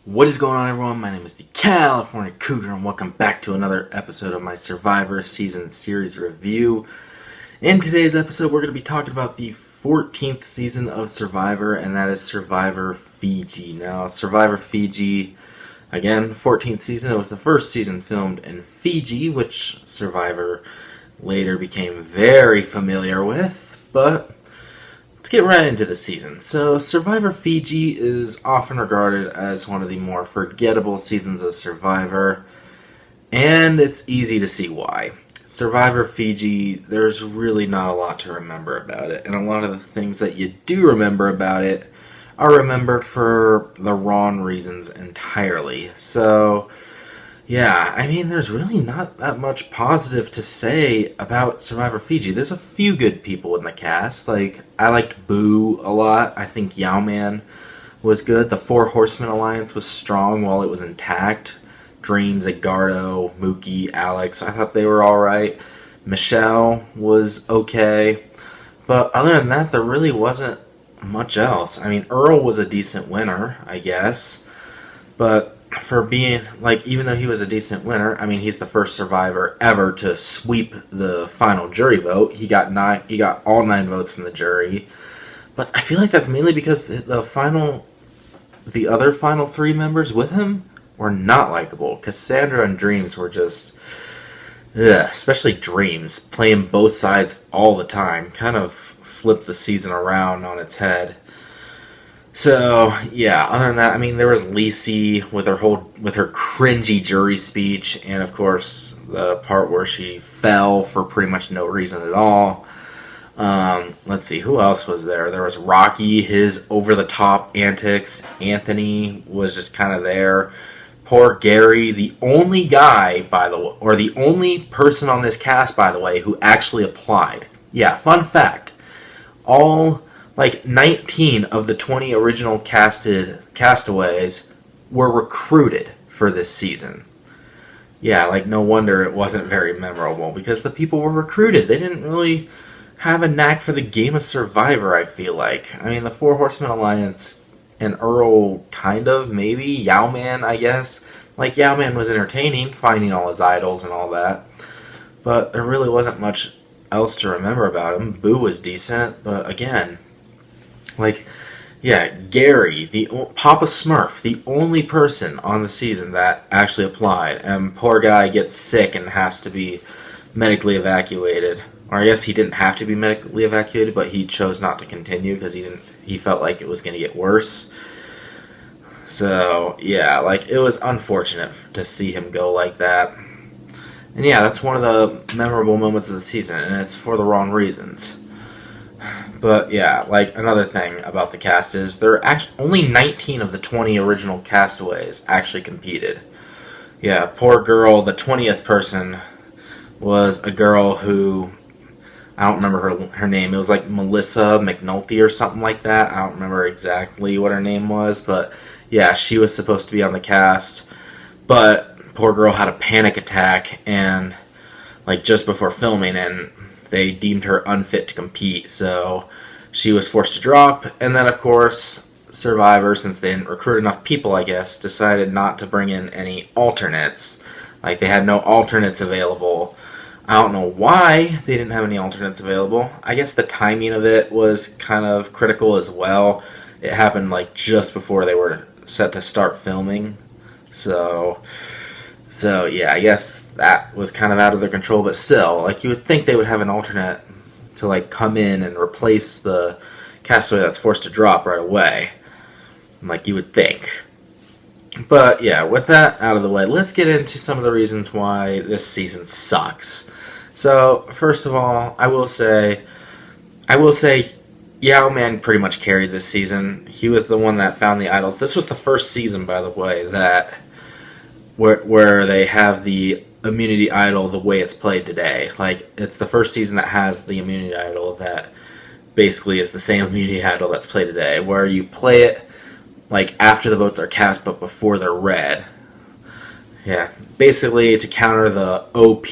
What is going on, everyone? My name is the California Cougar, and welcome back to another episode of my Survivor Season Series review. In today's episode, we're going to be talking about the 14th season of Survivor, and that is Survivor Fiji. Now, Survivor Fiji, again, 14th season. It was the first season filmed in Fiji, which Survivor later became very familiar with, but let's get right into the season. So, Survivor Fiji is often regarded as one of the more forgettable seasons of Survivor, and it's easy to see why. Survivor Fiji, there's really not a lot to remember about it, and a lot of the things that you do remember about it are remembered for the wrong reasons entirely. So, yeah, I mean, there's really not that much positive to say about Survivor Fiji. There's a few good people in the cast. Like, I liked Boo a lot. I think Yowman was good. The Four Horsemen Alliance was strong while it was intact. Dreams, Edgardo, Mookie, Alex, I thought they were alright. Michelle was okay. But other than that, there really wasn't much else. I mean, Earl was a decent winner, I guess. But for being, like, even though he was a decent winner, I mean, he's the first survivor ever to sweep the final jury vote. He got all 9 votes from the jury. But I feel like that's mainly because the other final 3 members with him were not likable. Cassandra and Dreams were just, especially Dreams, playing both sides all the time. Kind of flipped the season around on its head. So, yeah, other than that, I mean, there was Lacey with her cringy jury speech, and of course, the part where she fell for pretty much no reason at all. Let's see, who else was there? There was Rocky, his over-the-top antics. Anthony was just kind of there. Poor Gary, the only guy, by the way, or the only person on this cast, by the way, who actually applied. Yeah, fun fact. 19 of the 20 original castaways were recruited for this season. Yeah, no wonder it wasn't very memorable, because the people were recruited. They didn't really have a knack for the game of Survivor, I feel like. I mean, the Four Horsemen Alliance and Earl, kind of, maybe. Yowman, I guess. Yowman was entertaining, finding all his idols and all that. But there really wasn't much else to remember about him. Boo was decent, but again, Gary, Papa Smurf, the only person on the season that actually applied, and poor guy gets sick and has to be medically evacuated. Or I guess he didn't have to be medically evacuated, but he chose not to continue because he felt like it was going to get worse. So, yeah, it was unfortunate to see him go like that. And yeah, that's one of the memorable moments of the season, and it's for the wrong reasons. But yeah, another thing about the cast is there are only 19 of the 20 original castaways actually competed. Yeah, poor girl, the 20th person was a girl who, I don't remember her name. It was Melissa McNulty or something like that. I don't remember exactly what her name was, but yeah, she was supposed to be on the cast. But poor girl had a panic attack and just before filming, and they deemed her unfit to compete, so she was forced to drop. And then, of course, Survivor, since they didn't recruit enough people, I guess, decided not to bring in any alternates. They had no alternates available. I don't know why they didn't have any alternates available. I guess the timing of it was kind of critical as well. It happened just before they were set to start filming. So yeah, I guess that was kind of out of their control, but still, you would think they would have an alternate to come in and replace the castaway that's forced to drop right away. You would think. But yeah, with that out of the way, let's get into some of the reasons why this season sucks. So, first of all, I will say Yowman pretty much carried this season. He was the one that found the idols. This was the first season, by the way, that where they have the immunity idol the way it's played today. It's the first season that has the immunity idol that basically is the same immunity idol that's played today, where you play it after the votes are cast but before they're read. Yeah, basically to counter the OP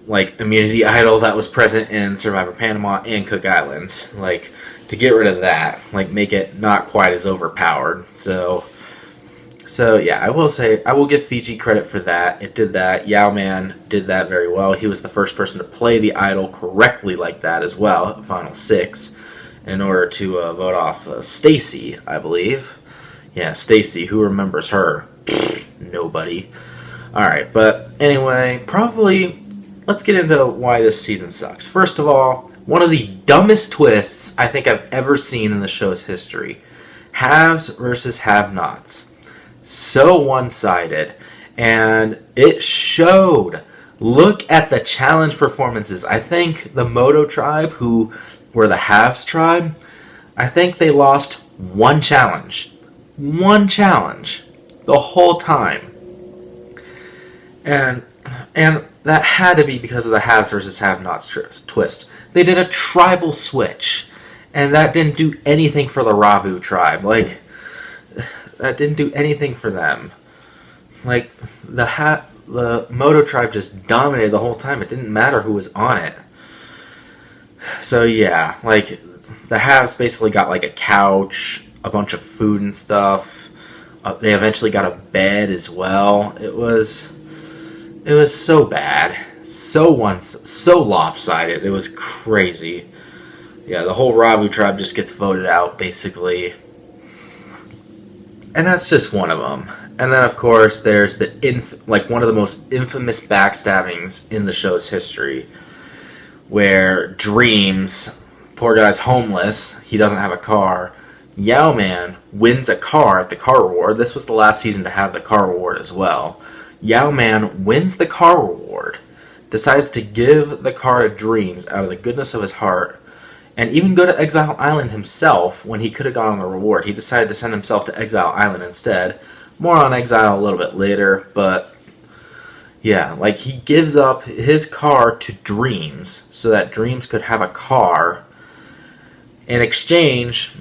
like immunity idol that was present in Survivor Panama and Cook Islands. Like, to get rid of that, like make it not quite as overpowered. So yeah, I will say I will give Fiji credit for that. It did that. Yao Man did that very well. He was the first person to play the idol correctly like that as well at the final 6 in order to vote off Stacy, I believe. Yeah, Stacy. Who remembers her? Nobody. All right, but anyway, probably let's get into why this season sucks. First of all, one of the dumbest twists I think I've ever seen in the show's history. Haves versus have-nots. So one-sided. And it showed. Look at the challenge performances. I think the Moto tribe, who were the Haves tribe, I think they lost one challenge. One challenge. The whole time. And that had to be because of the Haves versus have-nots twist. They did a tribal switch. And that didn't do anything for the Ravu tribe. Like, that didn't do anything for them. Like, the Moto tribe just dominated the whole time. It didn't matter who was on it. So yeah, like, the Haves basically got like a couch, a bunch of food and stuff. They eventually got a bed as well. It was so bad. So lopsided. It was crazy. Yeah, the whole Ravu tribe just gets voted out, basically. And that's just one of them. And then, of course, there's one of the most infamous backstabbings in the show's history, where Dreams, poor guy's homeless, he doesn't have a car. Yao Man wins a car at the car reward. This was the last season to have the car reward as well. Yao Man wins the car reward, decides to give the car to Dreams out of the goodness of his heart, and even go to Exile Island himself when he could have gone on the reward. He decided to send himself to Exile Island instead. More on Exile a little bit later, but yeah, like, he gives up his car to Dreams so that Dreams could have a car. In exchange,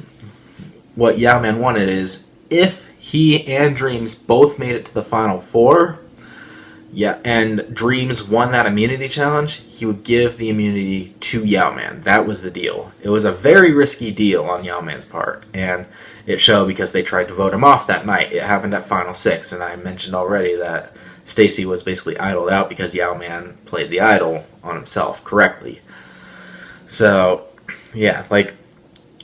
what Yao Man wanted is, if he and Dreams both made it to the Final 4, yeah, and Dreams won that immunity challenge, he would give the immunity to Yao Man. That was the deal. It was a very risky deal on Yao Man's part, and it showed because they tried to vote him off that night. It happened at Final 6, and I mentioned already that Stacy was basically idled out because Yao Man played the idol on himself correctly. So, yeah, like,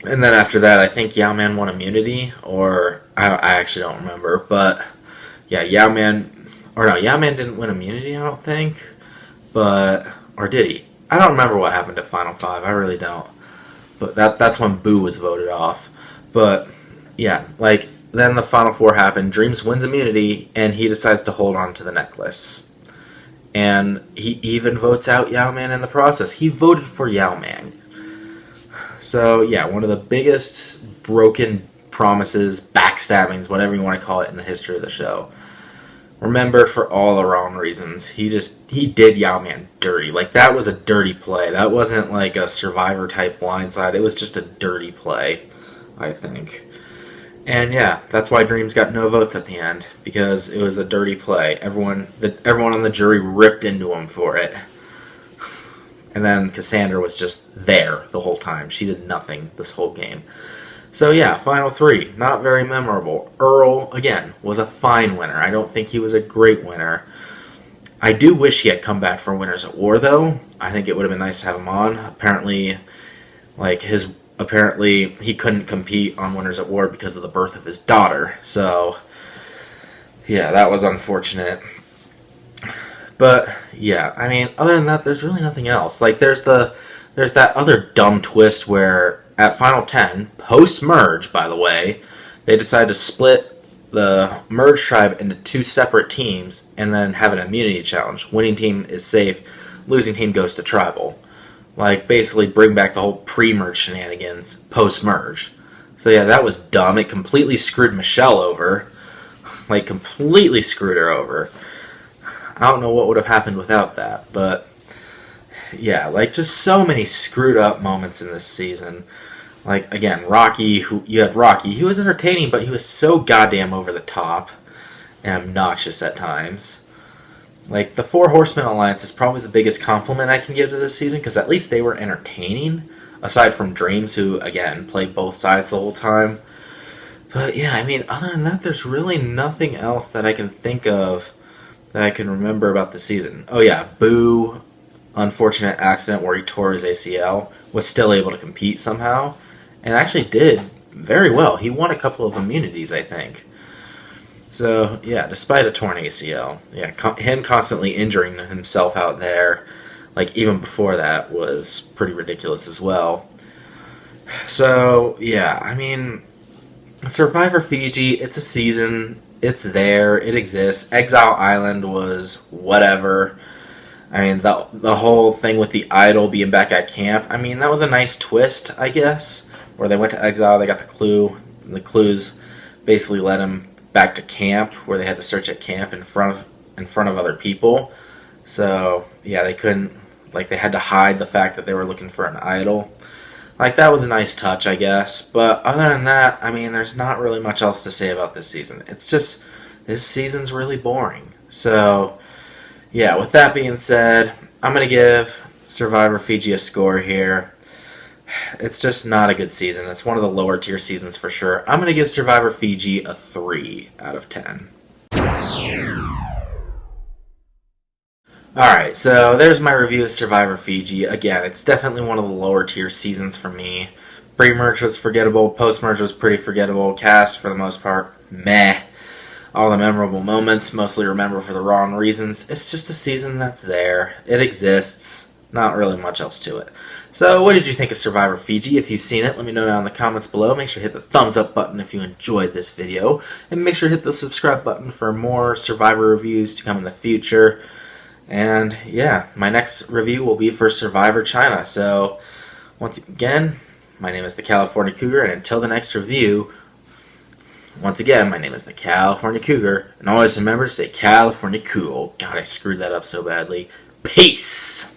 and then after that, I think Yao Man won immunity, or I actually don't remember, but yeah, Yao Man didn't win immunity, I don't think, or did he? I don't remember what happened at Final 5, I really don't, but that's when Boo was voted off. But yeah, like, then the Final 4 happened, Dreams wins immunity, and he decides to hold on to the necklace. And he even votes out Yao Man in the process. He voted for Yao Man. So yeah, one of the biggest broken promises, backstabbings, whatever you want to call it, in the history of the show. Remember, for all the wrong reasons. He did Yao Man dirty. Like, that was a dirty play. That wasn't like a Survivor-type blindside. It was just a dirty play, I think. And yeah, that's why Dreams got no votes at the end, because it was a dirty play. Everyone on the jury ripped into him for it. And then Cassandra was just there the whole time. She did nothing this whole game. So yeah, Final 3, not very memorable. Earl, again, was a fine winner. I don't think he was a great winner. I do wish he had come back for Winners at War, though. I think it would have been nice to have him on. Apparently he couldn't compete on Winners at War because of the birth of his daughter. So yeah, that was unfortunate. But yeah, I mean, other than that, there's really nothing else. Like, there's that other dumb twist where at Final 10, post-merge, by the way, they decided to split the merge tribe into 2 separate teams and then have an immunity challenge. Winning team is safe, losing team goes to tribal. Like, basically bring back the whole pre-merge shenanigans post-merge. So yeah, that was dumb. It completely screwed Michelle over. Like, completely screwed her over. I don't know what would have happened without that, but yeah, like, just so many screwed up moments in this season. Like, again, you had Rocky. He was entertaining, but he was so goddamn over the top and obnoxious at times. Like, the Four Horsemen Alliance is probably the biggest compliment I can give to this season, because at least they were entertaining, aside from Dreams, who, again, played both sides the whole time. But, yeah, I mean, other than that, there's really nothing else that I can think of that I can remember about the season. Oh, yeah, Boo, unfortunate accident where he tore his ACL, was still able to compete somehow, and actually did very well. He won a couple of immunities, I think. So, yeah, despite a torn ACL, yeah, him constantly injuring himself out there, like even before that, was pretty ridiculous as well. So, yeah, I mean, Survivor Fiji, it's a season, it's there, it exists. Exile Island was whatever. I mean, the whole thing with the idol being back at camp, I mean, that was a nice twist, I guess, where they went to exile, they got the clue, and the clues basically led them back to camp, where they had to search at camp in front of other people. So yeah, they couldn't, like, they had to hide the fact that they were looking for an idol. Like, that was a nice touch, I guess. But other than that, I mean, there's not really much else to say about this season. It's just, this season's really boring. So yeah, with that being said, I'm gonna give Survivor Fiji a score here. It's just not a good season. It's one of the lower tier seasons for sure. I'm going to give Survivor Fiji a 3 out of 10. Alright, so there's my review of Survivor Fiji. Again, it's definitely one of the lower tier seasons for me. Pre-merge was forgettable. Post-merge was pretty forgettable. Cast, for the most part, meh. All the memorable moments, mostly remember for the wrong reasons. It's just a season that's there. It exists. Not really much else to it. So, what did you think of Survivor Fiji? If you've seen it, let me know down in the comments below. Make sure to hit the thumbs up button if you enjoyed this video. And make sure to hit the subscribe button for more Survivor reviews to come in the future. And, yeah, my next review will be for Survivor China. So, once again, my name is the California Cougar, and until the next review, once again, my name is the California Cougar. And always remember to stay California cool. God, I screwed that up so badly. Peace!